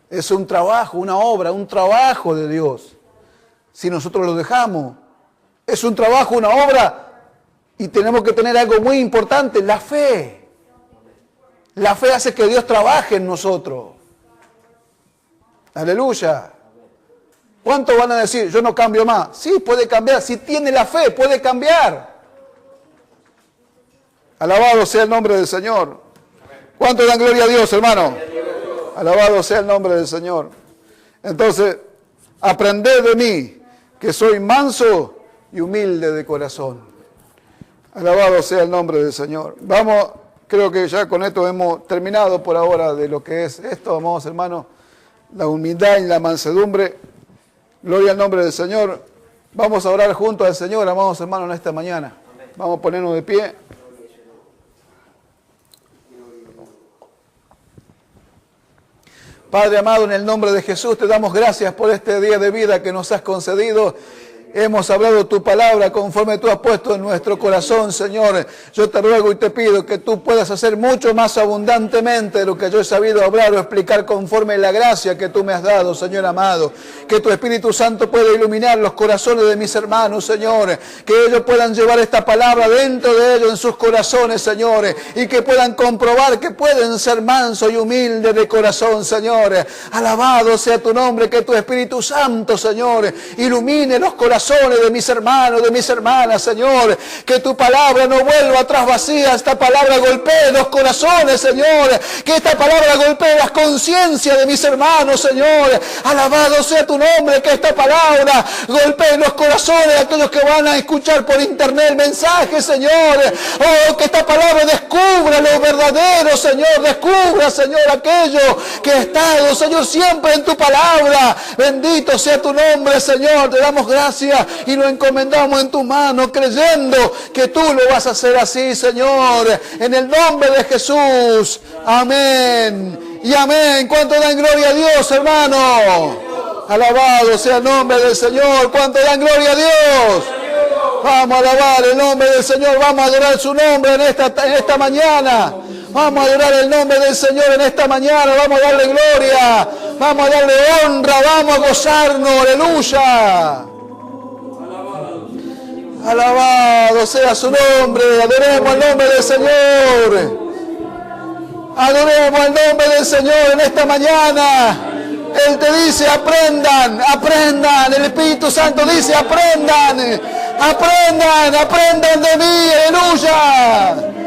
Es un trabajo, una obra, un trabajo de Dios. Si nosotros lo dejamos, es un trabajo, una obra, y tenemos que tener algo muy importante, la fe. La fe hace que Dios trabaje en nosotros. Aleluya. ¿Cuántos van a decir, yo no cambio más? Sí, puede cambiar. Si tiene la fe, puede cambiar. Alabado sea el nombre del Señor. ¿Cuántos dan gloria a Dios, hermano? Alabado sea el nombre del Señor. Entonces, aprended de mí, que soy manso y humilde de corazón. Alabado sea el nombre del Señor. Vamos, creo que ya con esto hemos terminado por ahora de lo que es esto, amados hermanos, la humildad y la mansedumbre. Gloria al nombre del Señor. Vamos a orar junto al Señor, amados hermanos, en esta mañana. Vamos a ponernos de pie. Padre amado, en el nombre de Jesús te damos gracias por este día de vida que nos has concedido. Hemos hablado tu palabra conforme tú has puesto en nuestro corazón, Señor. Yo te ruego y te pido que tú puedas hacer mucho más abundantemente de lo que yo he sabido hablar o explicar conforme la gracia que tú me has dado, Señor amado. Que tu Espíritu Santo pueda iluminar los corazones de mis hermanos, Señor. Que ellos puedan llevar esta palabra dentro de ellos, en sus corazones, Señor. Y que puedan comprobar que pueden ser mansos y humildes de corazón, Señor. Alabado sea tu nombre, que tu Espíritu Santo, Señor, ilumine los corazones de mis hermanos, de mis hermanas, Señor. Que tu palabra no vuelva atrás vacía. Esta palabra golpee los corazones, Señor. Que esta palabra golpee las conciencias de mis hermanos, Señor. Alabado sea tu nombre. Que esta palabra golpee los corazones de aquellos que van a escuchar por internet el mensaje, Señor. Oh, que esta palabra descubra lo verdadero, Señor. Descubra, Señor, aquello que ha estado, Señor, siempre en tu palabra. Bendito sea tu nombre, Señor. Te damos gracias y lo encomendamos en tu mano, creyendo que tú lo vas a hacer así, Señor, en el nombre de Jesús. Amén y amén. ¿Cuánto dan gloria a Dios, hermano? Alabado sea el nombre del Señor. ¿Cuánto dan gloria a Dios? Vamos a alabar el nombre del Señor. Vamos a adorar su nombre en esta mañana. Vamos a adorar el nombre del Señor en esta mañana. Vamos a darle gloria. Vamos a darle honra. Vamos a gozarnos. Aleluya. Alabado sea su nombre. Adoremos el nombre del Señor. Adoremos el nombre del Señor en esta mañana. Él te dice, aprendan, aprendan. El Espíritu Santo dice, aprendan, aprendan, aprendan de mí. Aleluya.